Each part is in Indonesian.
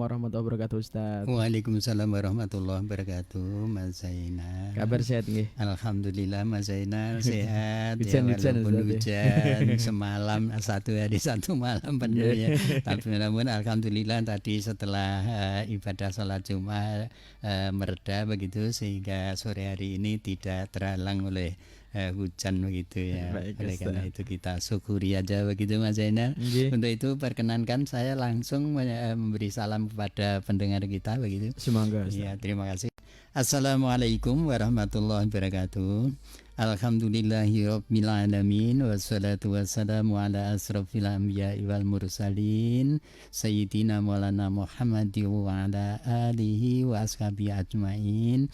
warahmatullahi wabarakatuh, Ustaz. Waalaikumsalam warahmatullahi wabarakatuh, Mas Zainal. Kabar sehat nggih? Alhamdulillah Mas Zainal sehat ya, Hujan-hujan, walaupun Ustaz, ya. hujan semalam, satu hari satu malam penuh ya. Tapi namun alhamdulillah tadi setelah ibadah sholat Jumat mereda begitu, sehingga sore hari ini tidak terhalang oleh hujan begitu ya. Baik, Oleh Ustaz. karena itu kita syukuri aja begitu Mas Zainal. Nggih. Untuk itu perkenankan saya langsung memberi salam kepada pendengar kita begitu. Semoga, Ustaz. Ya, terima kasih. Assalamualaikum warahmatullahi wabarakatuh. Alhamdulillahirabbil alamin wassalatu wassalamu ala asrofil anbiya'i wal mursalin sayyidina maulana Muhammadin wa ala alihi wa ashabihi ajmain.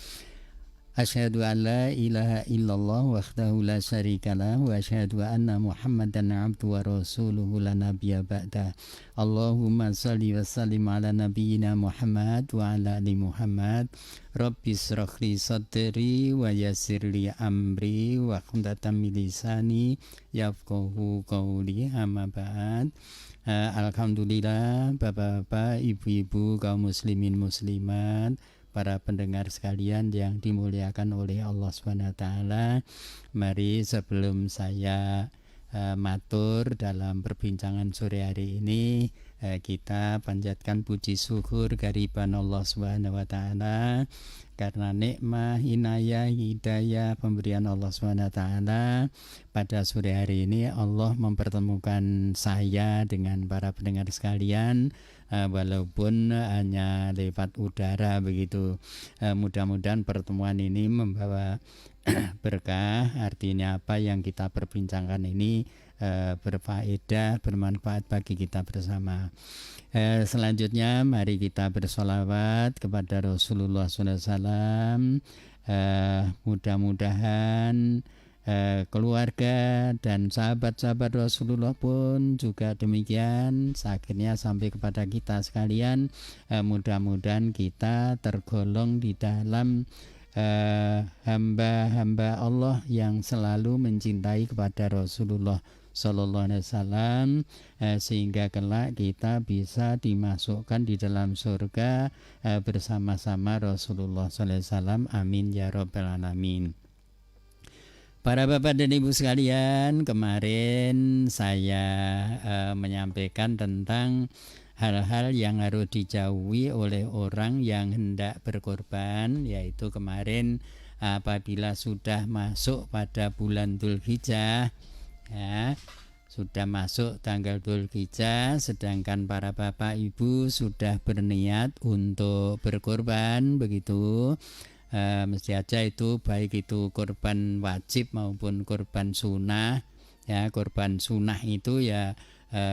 Asyhadu an la ilaha illallah wahdahu la syarikalah wa asyhadu anna Muhammadan abduhu wa rasuluhu la nabiyya ba'da. Allahumma shalli wa sallim ala nabiyyina Muhammad wa ala ali Muhammad. Rabbi shrah li sadri wa yassir li amri wa hlul min lisani yafqahu qawli, amma ba'd. Alhamdulillah Bapak-bapak, Ibu-ibu, kaum muslimin muslimat, para pendengar sekalian yang dimuliakan oleh Allah SWT. Mari sebelum saya matur dalam perbincangan sore hari ini, kita panjatkan puji syukur kehadiran Allah SWT karena nikmah, inayah, hidayah, pemberian Allah SWT. Pada sore hari ini Allah mempertemukan saya dengan para pendengar sekalian, walaupun hanya lewat udara begitu. Mudah-mudahan pertemuan ini membawa berkah. Artinya apa yang kita perbincangkan ini berfaedah, bermanfaat bagi kita bersama. Selanjutnya mari kita bersolawat kepada Rasulullah SAW. Mudah-mudahan keluarga dan sahabat-sahabat Rasulullah pun juga demikian, akhirnya sampai kepada kita sekalian. Mudah-mudahan kita tergolong di dalam hamba-hamba Allah yang selalu mencintai kepada Rasulullah Sallallahu Alaihi Wasallam, sehingga kelak kita bisa dimasukkan di dalam surga bersama-sama Rasulullah Sallallahu Alaihi Wasallam. Amin ya Rabbal Alamin. Para bapak dan ibu sekalian, kemarin saya menyampaikan tentang hal-hal yang harus dijauhi oleh orang yang hendak berkorban, yaitu kemarin apabila sudah masuk pada bulan Dzulhijjah, ya, sudah masuk tanggal Dzulhijjah, sedangkan para bapak ibu sudah berniat untuk berkorban begitu. Mesti aja itu, baik itu korban wajib maupun korban sunnah. Ya, korban sunnah itu ya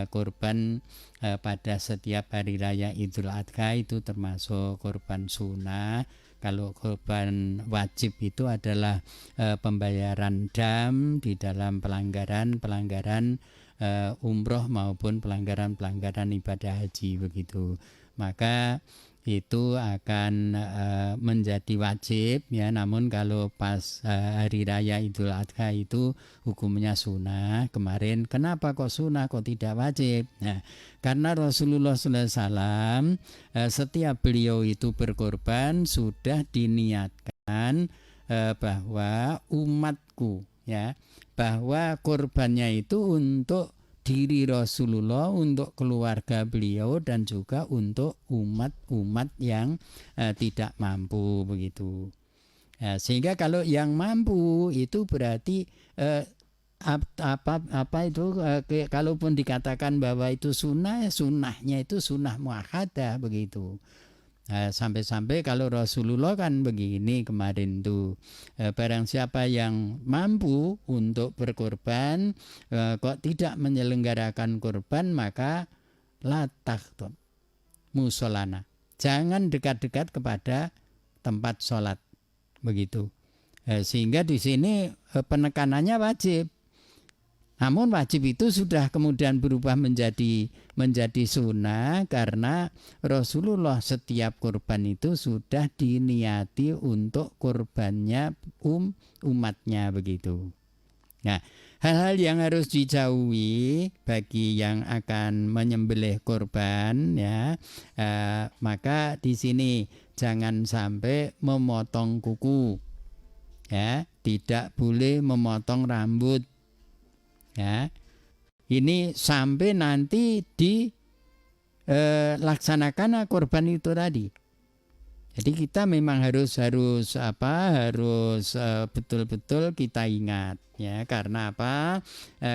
korban pada setiap hari raya Idul Adha, itu termasuk korban sunnah. Kalau korban wajib itu adalah pembayaran dam di dalam pelanggaran umroh maupun pelanggaran ibadah haji begitu. Maka itu akan menjadi wajib ya. Namun kalau pas hari raya Idul Adha itu hukumnya sunnah. Kemarin kenapa kok sunnah, kok tidak wajib? Nah, karena Rasulullah SAW setiap beliau itu berkorban sudah diniatkan bahwa umatku, ya, bahwa korbannya itu untuk diri Rasulullah, untuk keluarga beliau, dan juga untuk umat-umat yang tidak mampu begitu. Sehingga kalau yang mampu itu berarti kalaupun dikatakan bahwa itu sunnah, sunnahnya itu sunnah muakkadah begitu. Sampai-sampai kalau Rasulullah kan begini kemarin tuh, barang siapa yang mampu untuk berkorban kok tidak menyelenggarakan korban, maka latah musolana, jangan dekat-dekat kepada tempat sholat begitu. Sehingga di sini penekanannya wajib. Namun wajib itu sudah kemudian berubah menjadi sunnah karena Rasulullah setiap kurban itu sudah diniati untuk kurbannya umatnya begitu. Nah, Hal-hal yang harus dijauhi bagi yang akan menyembelih kurban ya, maka di sini jangan sampai memotong kuku, ya, tidak boleh memotong rambut, ya. Ini sampai nanti dilaksanakan kurban itu tadi. Jadi kita memang harus betul-betul kita ingat ya, karena apa?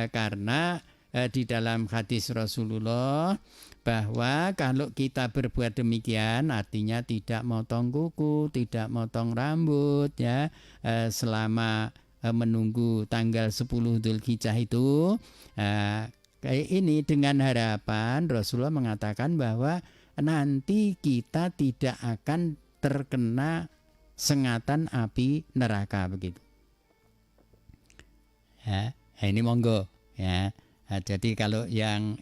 Karena di dalam hadis Rasulullah bahwa kalau kita berbuat demikian artinya tidak motong kuku, tidak motong rambut ya, selama menunggu tanggal 10 Dzulhijjah itu, kayak ini dengan harapan Rasulullah mengatakan bahwa nanti kita tidak akan terkena sengatan api neraka begitu. Ya, ini monggo ya. Jadi kalau yang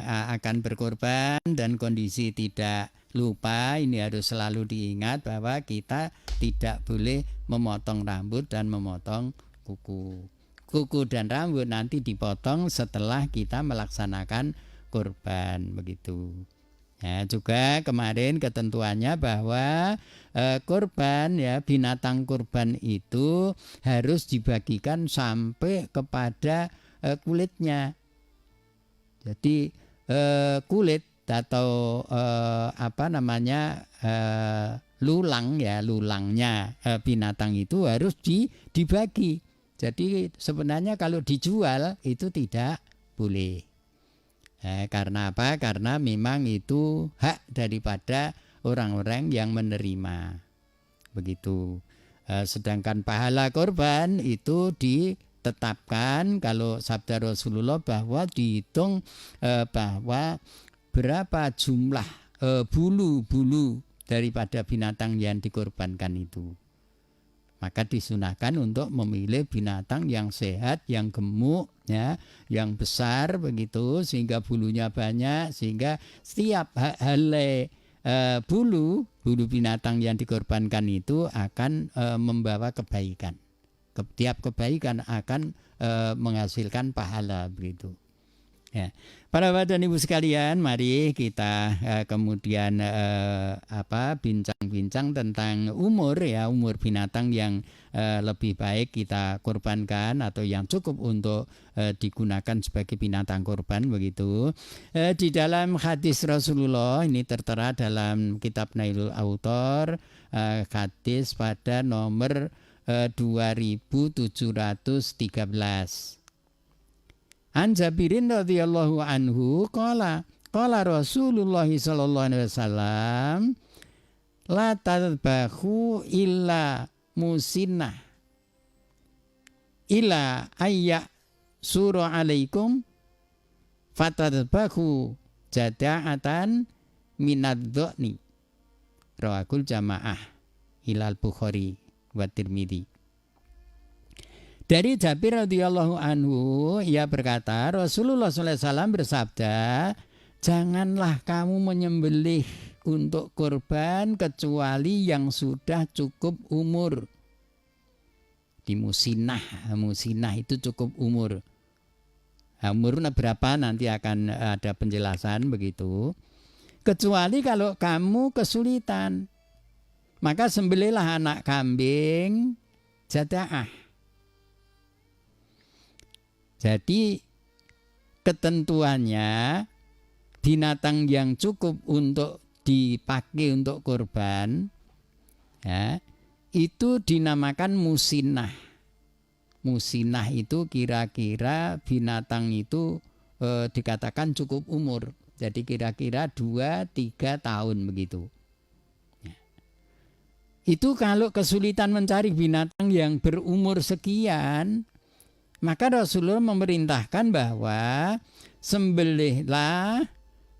akan berkorban dan kondisi tidak lupa, ini harus selalu diingat bahwa kita tidak boleh memotong rambut dan memotong kuku. Kuku dan rambut nanti dipotong setelah kita melaksanakan kurban begitu. Ya, juga kemarin ketentuannya bahwa kurban ya, binatang kurban itu harus dibagikan sampai kepada kulitnya. Jadi kulit atau lulang ya, lulangnya binatang itu harus dibagi. Jadi sebenarnya kalau dijual itu tidak boleh. Karena apa? Karena memang itu hak daripada orang-orang yang menerima. Begitu. Sedangkan pahala korban itu ditetapkan kalau sabda Rasulullah bahwa dihitung bahwa berapa jumlah bulu-bulu daripada binatang yang dikorbankan itu. Maka disunahkan untuk memilih binatang yang sehat, yang gemuk, ya, yang besar begitu, sehingga bulunya banyak, sehingga setiap helai bulu binatang yang dikorbankan itu akan membawa kebaikan. Tiap kebaikan akan menghasilkan pahala begitu. Ya. Para bapak dan ibu sekalian, mari kita kemudian bincang-bincang tentang umur binatang yang lebih baik kita korbankan atau yang cukup untuk digunakan sebagai binatang korban begitu. Di dalam hadis Rasulullah ini tertera dalam kitab Nailul Autor, hadis pada nomor 2713. An Jabirin radhiyallahu anhu qala Rasulullah sallallahu alaihi wasallam la tadbahu illa musinnah illa ayya sura alaikum fatadbahu jada'atan minadh-dhani rawahul jamaah ilal Bukhari wa Tirmidzi. Dari Jabir radhiyallahu anhu, ia berkata, Rasulullah SAW bersabda, janganlah kamu menyembelih untuk kurban kecuali yang sudah cukup umur. Di musinah itu cukup umur. Umurnya berapa nanti akan ada penjelasan begitu. Kecuali kalau kamu kesulitan, maka sembelihlah anak kambing jada'ah. Jadi ketentuannya binatang yang cukup untuk dipakai untuk kurban ya, itu dinamakan musinnah. Musinnah itu kira-kira binatang itu dikatakan cukup umur. Jadi kira-kira 2-3 tahun begitu. Ya. Itu kalau kesulitan mencari binatang yang berumur sekian, maka Rasulullah memerintahkan bahwa sembelihlah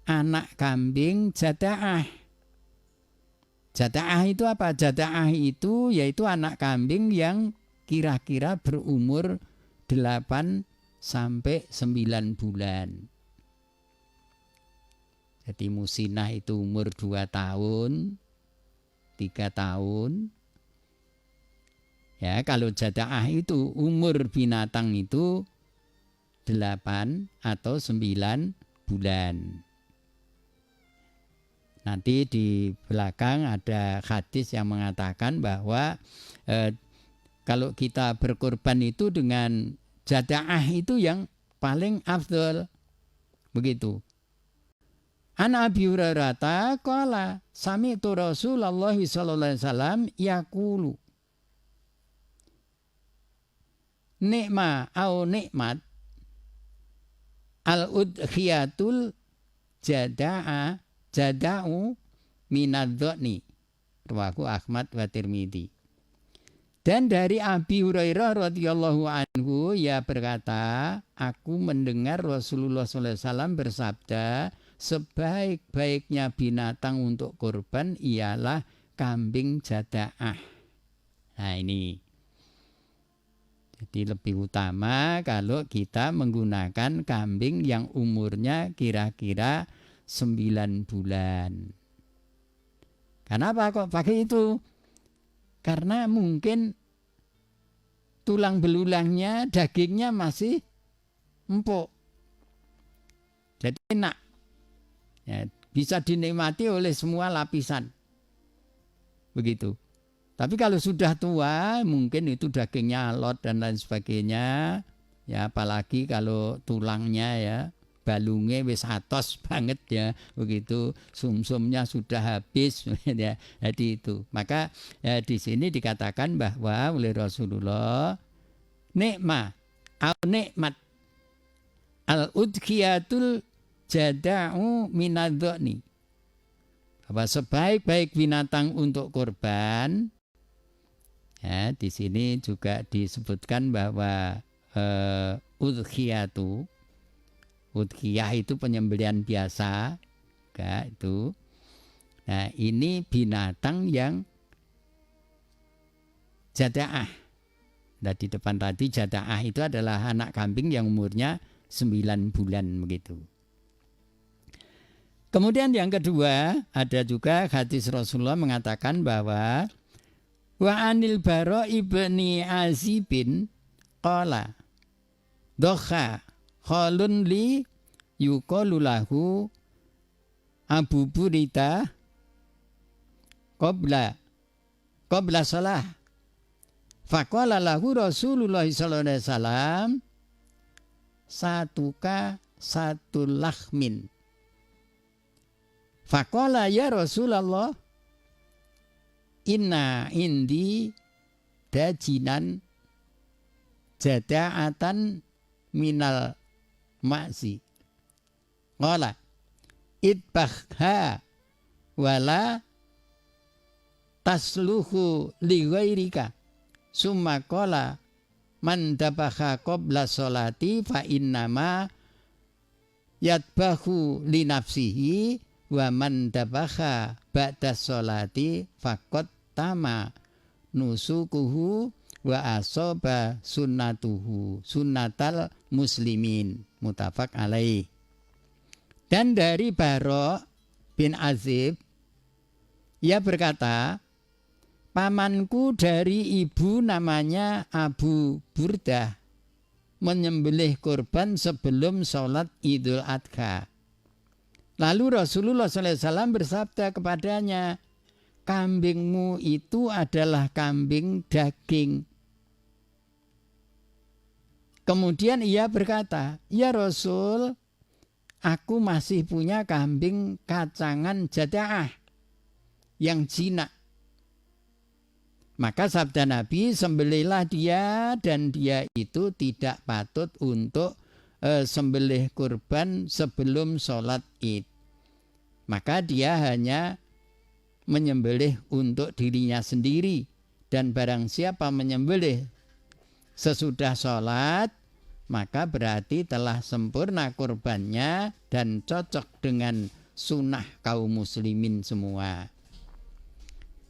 anak kambing jada'ah. Jada'ah itu apa? Jada'ah itu yaitu anak kambing yang kira-kira berumur 8 sampai 9 bulan. Jadi musinnah itu umur 2 tahun, 3 tahun. Ya, kalau jada'ah itu umur binatang itu 8 atau 9 bulan. Nanti di belakang ada hadis yang mengatakan bahwa kalau kita berkorban itu dengan jada'ah itu yang paling afdol. Begitu. An Abi Hurairah qala sami'tu Rasulullah sallallahu alaihi wasallam yaqulu nikma au nikmat al-udhiyatul jada'u minadh-dhani rawahu Ahmad wa Tirmidzi. Dan dari Abi Hurairah radhiyallahu anhu ia berkata, aku mendengar Rasulullah SAW bersabda, sebaik-baiknya binatang untuk kurban ialah kambing jada'ah. Nah ini. Jadi lebih utama kalau kita menggunakan kambing yang umurnya kira-kira 9 bulan. Kenapa kok pakai itu? Karena mungkin tulang belulangnya, dagingnya masih empuk. Jadi enak. Ya, bisa dinikmati oleh semua lapisan. Begitu. Tapi kalau sudah tua, mungkin itu dagingnya alot dan lain sebagainya. Ya, apalagi kalau tulangnya ya, balungnya wis atos banget ya, begitu, sumsumnya sudah habis ya. Jadi itu. Maka ya, di sini dikatakan bahwa oleh Rasulullah nikmat al-udhiyatul jada'u minadh-dhani. Bahwa sebaik-baik binatang untuk kurban. Ya, di sini juga disebutkan bahwa udhiyah itu penyembelihan biasa, itu. Nah, ini binatang yang jada'ah. Nah, di depan tadi jada'ah itu adalah anak kambing yang umurnya 9 bulan begitu. Kemudian yang kedua, ada juga hadis Rasulullah mengatakan bahwa wa anil Bara ibni Azibin qala dokha khalun li yuqalu lahu Abu Burida qabla salah faqala lahu Rasulullah sallallahu alaihi wasallam satuka satul lakhmin faqala ya Rasulullah inna indi dajinan jada'atan minal maksi. Qala idbahha wala tasluhu li ghairika. Summa qala man dabaha qabla sholati fa innama yadbahu li nafsihi wa man dabaha ba'da sholati faqad tama nusukuhu wa asoba sunnatal muslimin muttafaq alaih. Dan dari Bara bin Azib ia berkata, pamanku dari ibu namanya Abu Burdah menyembelih kurban sebelum sholat Idul Adha. Lalu Rasulullah SAW bersabda kepadanya, kambingmu itu adalah kambing daging. Kemudian ia berkata, ya Rasul, aku masih punya kambing kacangan jada'ah yang jinak. Maka sabda Nabi, sembelihlah dia dan dia itu tidak patut untuk sembelih kurban sebelum sholat Id. Maka dia hanya menyembelih untuk dirinya sendiri. Dan barang siapa menyembelih sesudah sholat, maka berarti telah sempurna kurbannya dan cocok dengan sunnah kaum muslimin semua.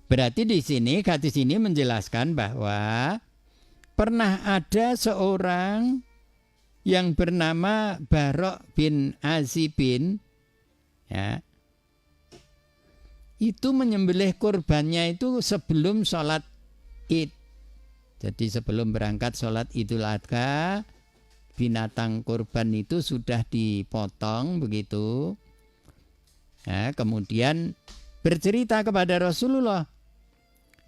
Berarti di sini hadis ini menjelaskan bahwa pernah ada seorang yang bernama Bara bin Azibin, ya, itu menyembelih kurbannya itu sebelum sholat Id. Jadi sebelum berangkat sholat Idul Adha, binatang kurban itu sudah dipotong begitu. Nah, kemudian bercerita kepada Rasulullah.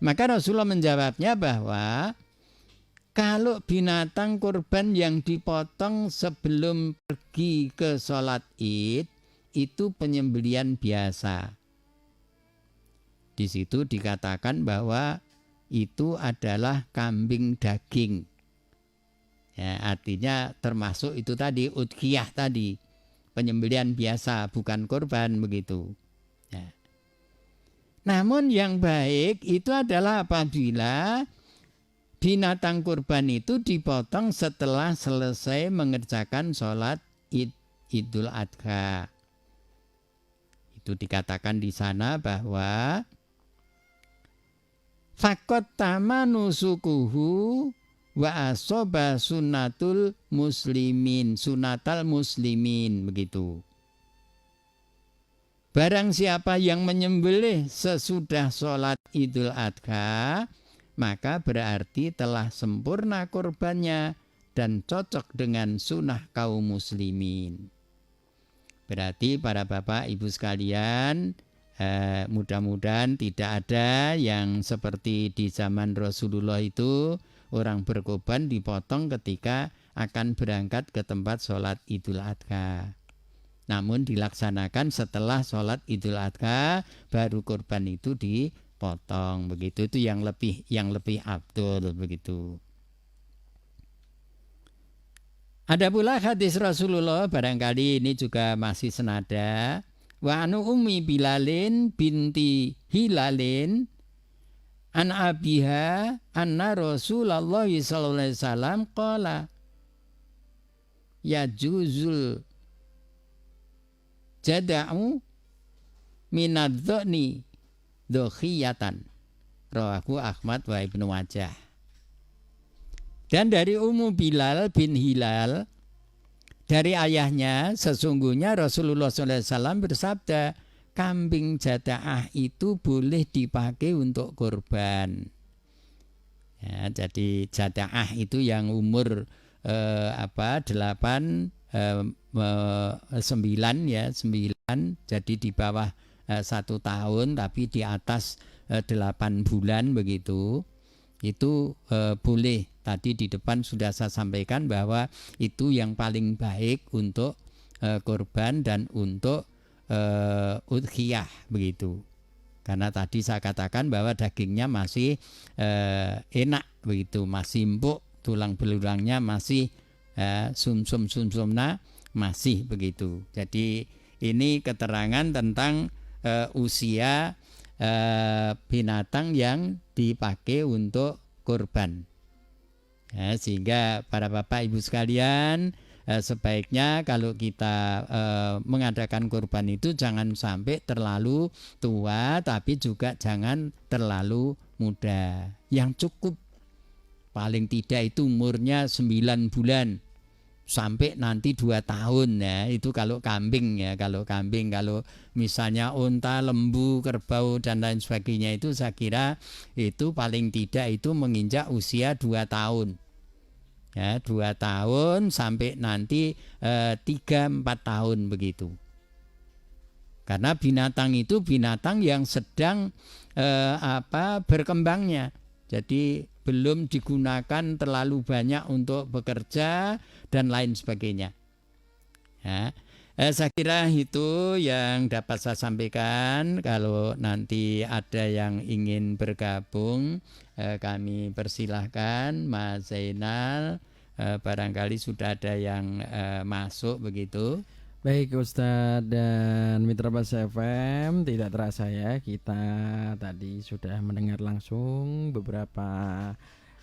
Maka Rasulullah menjawabnya bahwa kalau binatang kurban yang dipotong sebelum pergi ke sholat Id itu penyembelian biasa. Di situ dikatakan bahwa itu adalah kambing daging. Ya, artinya termasuk itu tadi udhiyah tadi, penyembelian biasa bukan kurban begitu. Ya. Namun yang baik itu adalah apabila binatang kurban itu dipotong setelah selesai mengerjakan sholat Idul Adha. Itu dikatakan di sana bahwa fakot tamanusukuhu wa asoba sunatal muslimin begitu. Barang siapa yang menyembelih sesudah sholat Idul Adha, maka berarti telah sempurna kurbannya dan cocok dengan sunnah kaum muslimin. Berarti para bapak ibu sekalian, mudah-mudahan tidak ada yang seperti di zaman Rasulullah itu orang berkorban dipotong ketika akan berangkat ke tempat sholat Idul Adha. Namun dilaksanakan setelah sholat Idul Adha baru kurban itu dipotong begitu. Itu yang lebih afdol begitu. Ada pula hadis Rasulullah, barangkali ini juga masih senada. Wa anu ummi Bilalin binti Hilalin an abiha anna Rasulullah sallallahu alaihi wasallam qala ya juzul jada'u minadh-dhani dhokhiyatan, rawahu Ahmad wa Ibnu Majah. Dan dari Ummu Bilal bin Hilal, dari ayahnya, sesungguhnya Rasulullah SAW bersabda, kambing jada'ah itu boleh dipakai untuk kurban. Ya, jadi jada'ah itu yang umur 9, jadi di bawah 1 tahun tapi di atas 8 bulan begitu. Itu boleh. Tadi di depan sudah saya sampaikan bahwa itu yang paling baik untuk kurban dan untuk udhiyah begitu. Karena tadi saya katakan bahwa dagingnya masih enak begitu, masih empuk, tulang belulangnya masih sumsumna masih begitu. Jadi ini keterangan tentang usia binatang yang dipakai untuk kurban. Ya, sehingga para bapak ibu sekalian, sebaiknya kalau kita mengadakan kurban itu jangan sampai terlalu tua, tapi juga jangan terlalu muda. Yang cukup paling tidak itu umurnya 9 bulan sampai nanti 2 tahun ya. Itu kalau kambing ya. Kalau misalnya unta, lembu, kerbau dan lain sebagainya itu saya kira itu paling tidak itu menginjak usia 2 tahun. Ya, 2 tahun sampai nanti 3-4 tahun begitu. Karena binatang itu binatang yang sedang berkembangnya. Jadi belum digunakan terlalu banyak untuk bekerja dan lain sebagainya. Ya, saya kira itu yang dapat saya sampaikan. Kalau nanti ada yang ingin bergabung, kami persilahkan Mas Zainal. Barangkali sudah ada yang masuk begitu. Baik Ustadz dan Mitra Bas FM, tidak terasa ya kita tadi sudah mendengar langsung beberapa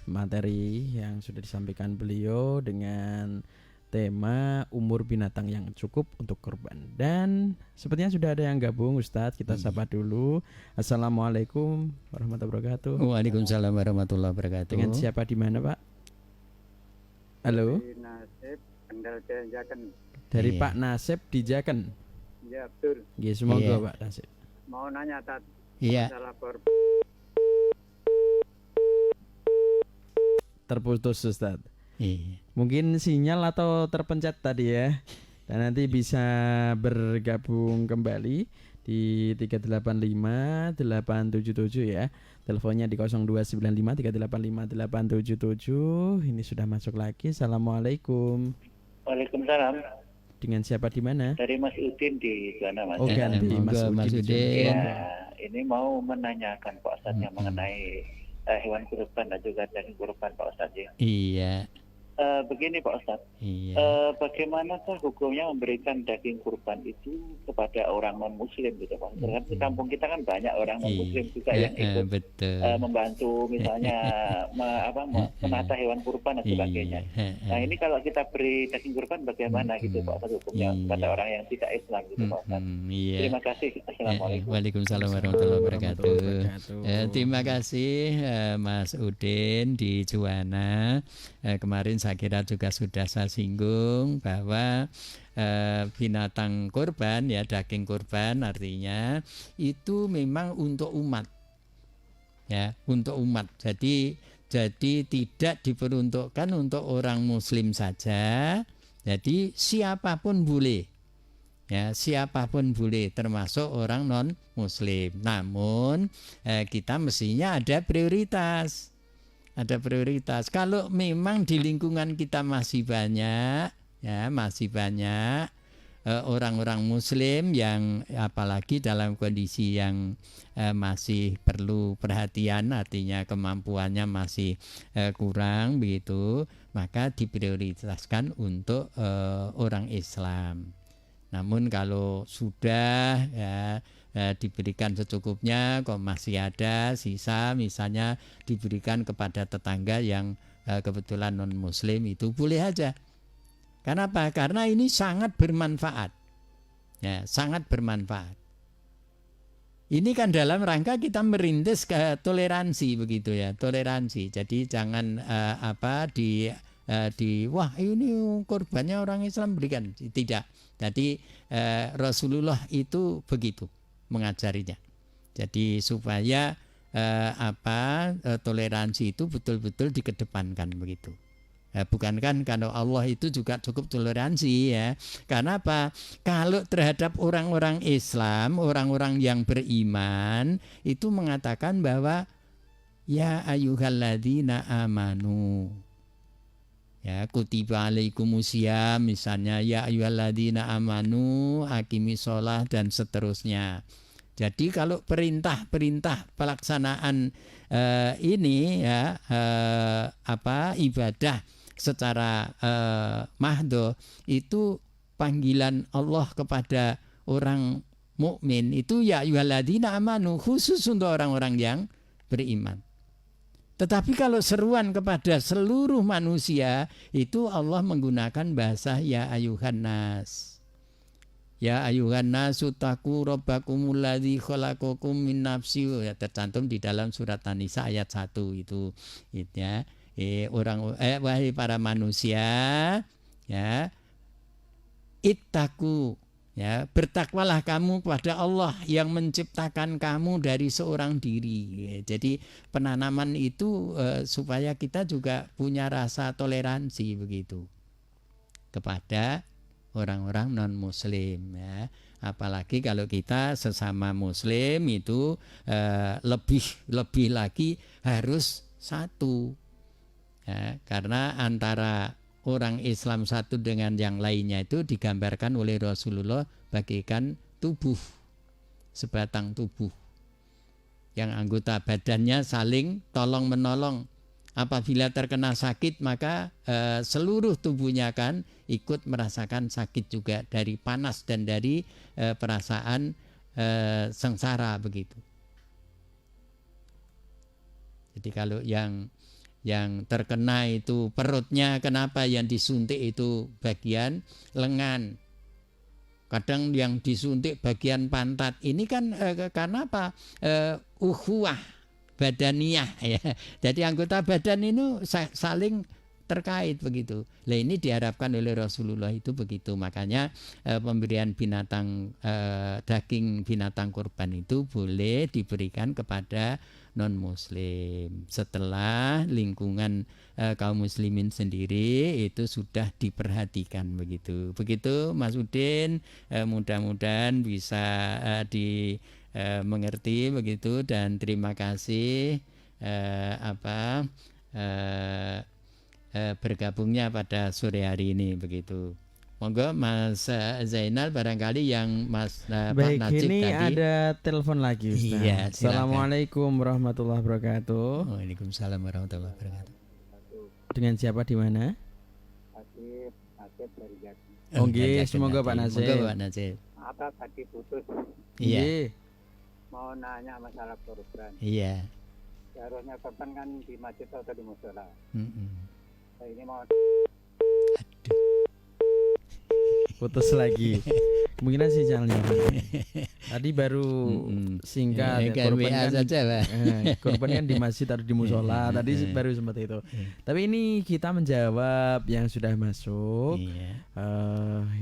materi yang sudah disampaikan beliau dengan tema umur binatang yang cukup untuk kurban. Dan sepertinya sudah ada yang gabung Ustadz, kita sapa dulu. Assalamualaikum warahmatullahi wabarakatuh. Waalaikumsalam warahmatullahi wabarakatuh. Dengan siapa di mana Pak? Halo. Dari Pak Nasib di Jaken. Iya betul. Iya, semoga Pak Nasib. Mau nanya tadi masalah terputus Ustadz. Iya. Mungkin sinyal atau terpencet tadi ya. Dan nanti bisa bergabung kembali di 385 877 ya. Teleponnya di 0295 385 877. Ini sudah masuk lagi. Assalamualaikum. Waalaikumsalam. Dengan siapa di mana? Dari Mas Udin di sana, Mas. Oh, ganti Mas Monggo, Mas Udin. Udin. Ya, ini mau menanyakan Pak Ustadz yang mengenai hewan kurban dan juga daging kurban Pak Ustadz ya. Iya. Begini Pak Ustadz, Iya. bagaimanakah hukumnya memberikan daging kurban itu kepada orang non Muslim gitu Pak? Karena di kampung kita kan banyak orang non Muslim juga yang ikut Betul. membantu misalnya menata hewan kurban dan sebagainya. Nah ini kalau kita beri daging kurban bagaimana gitu Pak Ustadz hukumnya kepada orang yang tidak Islam gitu Pak Ustadz? Iya. Terima kasih. Assalamualaikum. Waalaikumsalam warahmatullahi wabarakatuh. Terima Wabarakatuh. kasih Mas Udin di Juwana. Kemarin saya kira juga sudah saya singgung bahwa binatang kurban ya, daging kurban artinya itu memang untuk umat ya, untuk umat. Jadi tidak diperuntukkan untuk orang Muslim saja. Jadi siapapun boleh. Ya, siapapun boleh, termasuk orang non Muslim. Namun kita mestinya ada prioritas. Ada prioritas. Kalau memang di lingkungan kita masih banyak, ya masih banyak orang-orang Muslim yang apalagi dalam kondisi yang masih perlu perhatian, artinya kemampuannya masih kurang begitu, maka diprioritaskan untuk orang Islam. Namun kalau sudah ya diberikan secukupnya, kok masih ada sisa misalnya diberikan kepada tetangga yang kebetulan non Muslim, itu boleh aja. Kenapa? Karena ini sangat bermanfaat, ya sangat bermanfaat. Ini kan dalam rangka kita merintis ke toleransi begitu ya, toleransi. Jadi jangan wah ini korbannya orang Islam berikan, tidak. Jadi Rasulullah itu begitu mengajarinya. Jadi supaya toleransi itu betul-betul dikedepankan begitu. Bukankah kalau Allah itu juga cukup toleransi ya? Karena apa? Kalau terhadap orang-orang Islam, orang-orang yang beriman itu mengatakan bahwa ya ayyuhalladzina amanu, ya kutiba alaikumusiyam misalnya, ya ayyuhalladzina amanu aqimis shalah dan seterusnya. Jadi kalau perintah-perintah pelaksanaan ini ya ibadah secara mahdo itu panggilan Allah kepada orang mukmin itu ya ayyuhalladzina amanu, khusus untuk orang-orang yang beriman. Tetapi kalau seruan kepada seluruh manusia itu Allah menggunakan bahasa ya ayuhan nas. Ya ayuhan nasu taqu rabbakumul ladzi khalaqakum min nafsin, ya tercantum di dalam surat An-Nisa ayat 1 itu ya. Wahai para manusia, ya ittaqu, ya bertakwalah kamu kepada Allah yang menciptakan kamu dari seorang diri. Jadi penanaman itu supaya kita juga punya rasa toleransi begitu kepada orang-orang non Muslim ya. Apalagi kalau kita sesama Muslim itu lebih lagi harus satu ya, karena antara orang Islam satu dengan yang lainnya itu digambarkan oleh Rasulullah bagaikan tubuh, sebatang tubuh yang anggota badannya saling tolong menolong. Apabila terkena sakit maka seluruh tubuhnya akan ikut merasakan sakit juga, dari panas dan dari perasaan sengsara begitu. Jadi kalau yang terkena itu perutnya, kenapa yang disuntik itu bagian lengan, kadang yang disuntik bagian pantat, ini kan karena apa? Ukhuwah badaniyah ya. Jadi anggota badan ini saling terkait begitu. Nah ini diharapkan oleh Rasulullah itu begitu. Makanya pemberian daging binatang kurban itu boleh diberikan kepada non muslim setelah lingkungan kaum muslimin sendiri itu sudah diperhatikan begitu. Begitu Mas Udin, mudah-mudahan bisa mengerti begitu, dan terima kasih bergabungnya pada sore hari ini begitu. Monggo Mas Zainal, barangkali yang Pak Baik, Najib ini tadi. ada telepon lagi Ustaz. Iya, silakan. Assalamualaikum warahmatullahi wabarakatuh. Waalaikumsalam warahmatullahi wabarakatuh. Dengan siapa di mana? Nasib dari Jati. Oke, semoga Pak Nasib. Semoga Pak Nasib. Apa tadi putus? Iya. Mau nanya masalah korban. Iya. Seharusnya korban kan di masjid atau di musola. Nah, ini mau Putus lagi. Kemungkinan sinyalnya. Tadi baru singkat ya, korban kan, saja, Pak. Korban kan di masjid atau di musola. Tadi baru sempat itu. Tapi ini kita menjawab yang sudah masuk.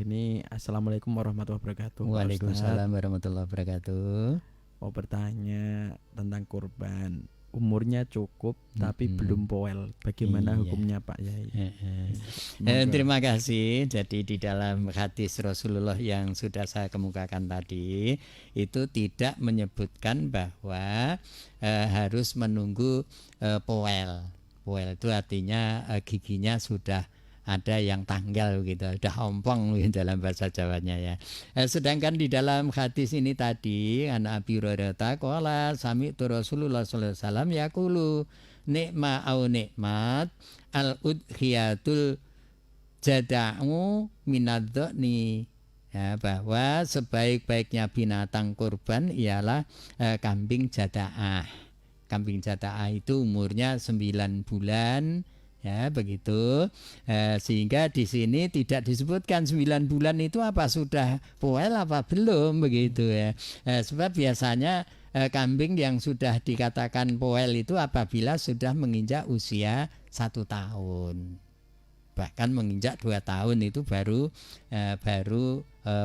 Ini Assalamualaikum warahmatullahi wabarakatuh. Waalaikumsalam warahmatullahi wabarakatuh. Mau bertanya tentang kurban. Umurnya cukup tapi belum poel. Bagaimana hukumnya Pak Yai? Terima kasih. Jadi di dalam hadis Rasulullah yang sudah saya kemukakan tadi itu tidak menyebutkan bahwa harus menunggu poel. Poel itu artinya giginya sudah ada yang tanggal gitu, udah ompong dalam bahasa Jawanya ya. Sedangkan di dalam hadis ini tadi an Abi Hurairah qala sami'tu Rasulullah sallallahu alaihi wasallam yaqulu nikma au nikmat al udhiyatul jada'u minadh-dhani, ya, bahwa sebaik-baiknya binatang kurban ialah kambing jada'ah. Kambing jada'ah itu umurnya 9 bulan. Ya begitu, sehingga di sini tidak disebutkan 9 bulan itu apa sudah poel apa belum begitu ya. Sebab biasanya kambing yang sudah dikatakan poel itu apabila sudah menginjak usia 1 tahun, bahkan menginjak 2 tahun itu baru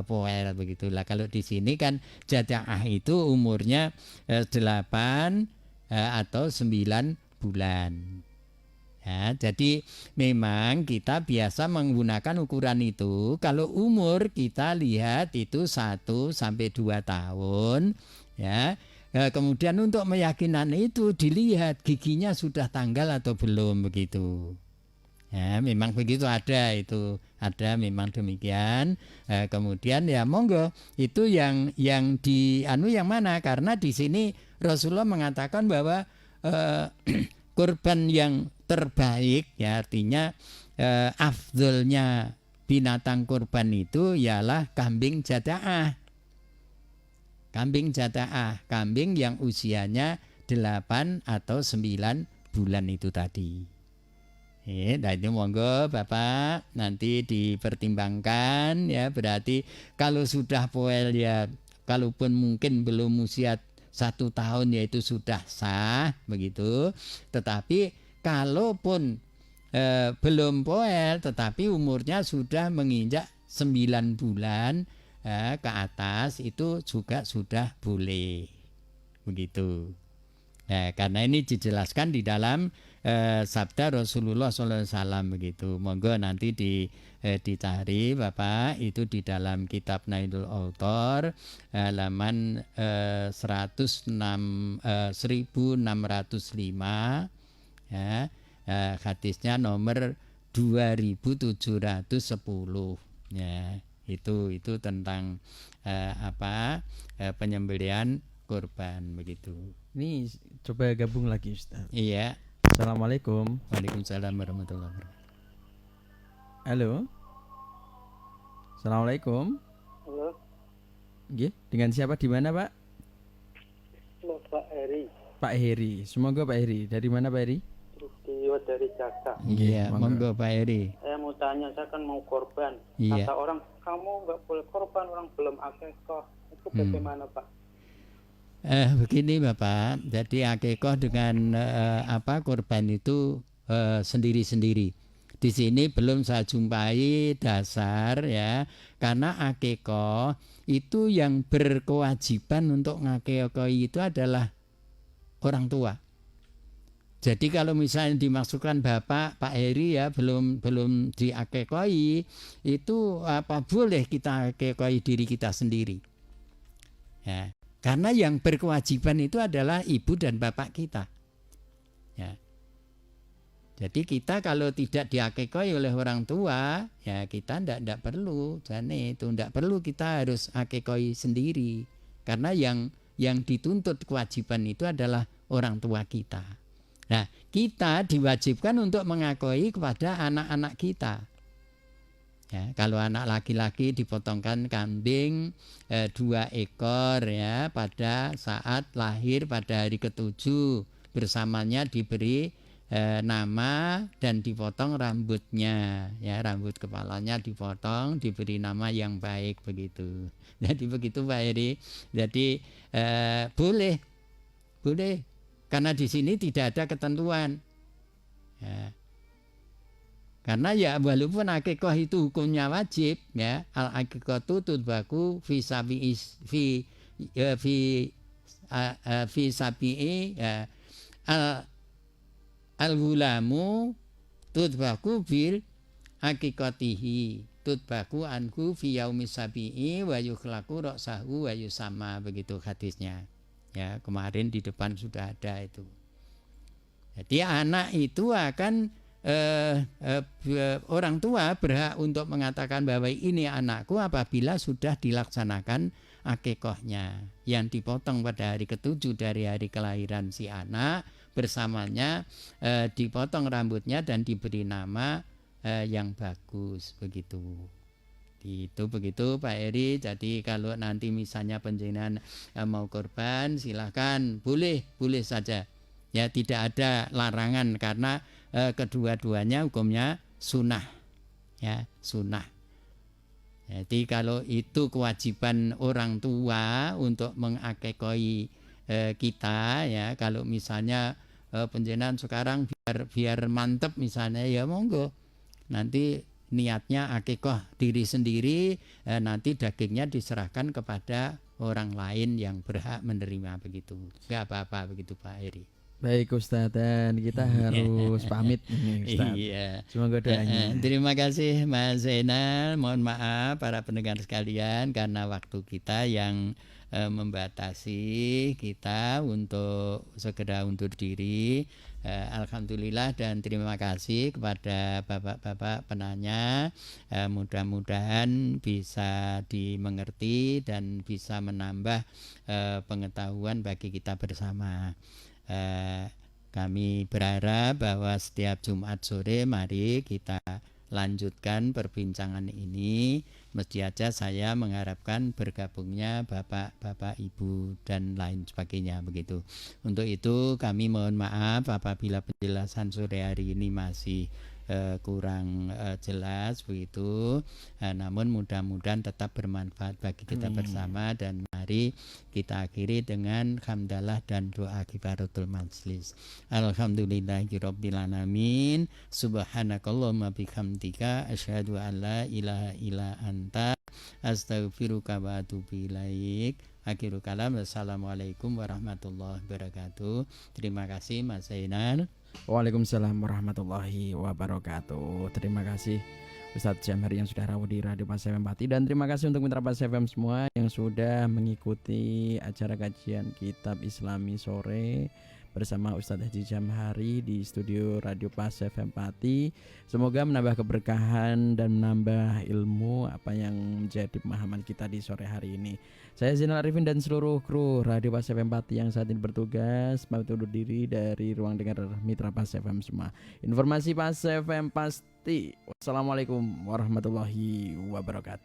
poel begitulah. Kalau di sini kan jadaah itu umurnya 8 atau 9 bulan. Ya, jadi memang kita biasa menggunakan ukuran itu. Kalau umur kita lihat itu 1 sampai 2 tahun, ya. Kemudian untuk meyakinan itu dilihat giginya sudah tanggal atau belum begitu. Ya, memang begitu ada memang demikian. Kemudian ya monggo itu yang yang mana? Karena di sini Rasulullah mengatakan bahwa kurban yang terbaik, ya artinya afdolnya binatang kurban itu ialah kambing jadaah. Kambing jadaah, kambing yang usianya 8 atau 9 bulan itu tadi. Nah itu monggo Bapak nanti dipertimbangkan ya, berarti kalau sudah poel ya, kalaupun mungkin belum usia 1 tahun yaitu sudah sah begitu. Tetapi kalaupun belum poel tetapi umurnya sudah menginjak 9 bulan ke atas itu juga sudah boleh begitu. Karena ini dijelaskan di dalam sabda Rasulullah SAW begitu. Monggo nanti dicari Bapak itu di dalam kitab Nailul Autor halaman 1605 ya, hadisnya nomor 2710 ya, itu tentang penyembelihan kurban begitu. Ini coba gabung lagi Ustaz. Iya. Assalamualaikum. Waalaikumsalam warahmatullahi wabarakatuh. Halo. Assalamualaikum. Halo. Nggih, dengan siapa di mana, Pak? Halo, Pak Heri. Pak Heri. Semoga Pak Heri. Dari mana Pak Heri? Dari Jakarta. Iya, monggo Pak Heri. Saya mau tanya, saya kan mau korban. Iya. Kata orang, kamu nggak boleh korban, orang belum akikah. Itu bagaimana Pak? Begini Bapak, jadi akikah dengan kurban itu sendiri-sendiri. Di sini belum saya jumpai dasar ya, karena akikoh itu yang berkewajiban untuk ngakekoi itu adalah orang tua. Jadi kalau misalnya dimasukkan Bapak Pak Heri ya belum diakekoi, itu apa boleh kita akekoi diri kita sendiri. Ya, karena yang berkewajiban itu adalah ibu dan bapak kita. Ya. Jadi kita kalau tidak diakekoi oleh orang tua, ya kita ndak perlu, jane itu ndak perlu kita harus akekoi sendiri. Karena yang dituntut kewajiban itu adalah orang tua kita. Nah, kita diwajibkan untuk mengakui kepada anak-anak kita. Ya, kalau anak laki-laki dipotongkan kambing 2 ekor ya pada saat lahir pada hari ke-7, bersamanya diberi nama dan dipotong rambutnya, ya rambut kepalanya dipotong, diberi nama yang baik begitu. Jadi begitu Pak Heri. Jadi boleh karena di sini tidak ada ketentuan. Ya. Karena ya walaupun akikah itu hukumnya wajib ya, al akikatu tutbaku fi sabi'i ya, al gulamu tutbaku bil akikatihi tutbaku anku fi yaumis sabi'i wa yukhlaku ra'sahu wa yusama, begitu hadisnya. Ya, kemarin di depan sudah ada itu. Jadi anak itu akan orang tua berhak untuk mengatakan bahwa ini anakku apabila sudah dilaksanakan akikahnya yang dipotong pada hari ke-7 dari hari kelahiran si anak, bersamanya dipotong rambutnya dan diberi nama yang bagus begitu. Itu begitu Pak Heri. Jadi kalau nanti misalnya panjenengan mau kurban, silahkan, boleh saja. Ya, tidak ada larangan karena kedua-duanya hukumnya sunnah. Ya, sunnah. Jadi kalau itu kewajiban orang tua untuk mengakekoi kita ya, kalau misalnya panjenengan sekarang biar mantep misalnya ya monggo. Nanti niatnya akikah diri sendiri, nanti dagingnya diserahkan kepada orang lain yang berhak menerima begitu. Enggak apa-apa begitu Pak Heri. Baik Ustadz, dan kita harus pamit nih Ustadz. Iya. Semoga doanya. Terima kasih Mas Zainal. Mohon maaf para pendengar sekalian karena waktu kita yang membatasi kita untuk segera undur diri. Alhamdulillah dan terima kasih kepada bapak-bapak penanya. Mudah-mudahan bisa dimengerti dan bisa menambah pengetahuan bagi kita bersama. Kami berharap bahwa setiap Jumat sore mari kita lanjutkan perbincangan ini. Mesti aja saya mengharapkan bergabungnya bapak-bapak, ibu dan lain sebagainya begitu. Untuk itu kami mohon maaf apabila penjelasan sore hari ini masih kurang jelas begitu. Namun mudah-mudahan tetap bermanfaat bagi kita bersama, dan mari kita akhiri dengan hamdalah dan doa kifaratul majlis. Alhamdulillahirabbil alamin. Subhanakallahumma bihamdika asyhadu an la ilaha illa anta astaghfiruka wa atubu ilaik. Akhirul kalam. Wassalamualaikum warahmatullahi wabarakatuh. Terima kasih Mas Zainal. Waalaikumsalam warahmatullahi wabarakatuh. Terima kasih Ustadz Jamhari yang sudah rawuh di Radio Pas FM Pati, dan terima kasih untuk mitra Pas FM semua yang sudah mengikuti acara kajian Kitab Islami sore bersama Ustadz Haji Jamhari di studio Radio Pas FM Pati. Semoga menambah keberkahan dan menambah ilmu apa yang menjadi pemahaman kita di sore hari ini. Saya Zainal Arifin dan seluruh kru Radio Pas FM Pati yang saat ini bertugas pamit undur diri dari ruang dengar mitra Pas FM semua. Informasi Pas FM pasti. Wassalamualaikum warahmatullahi wabarakatuh.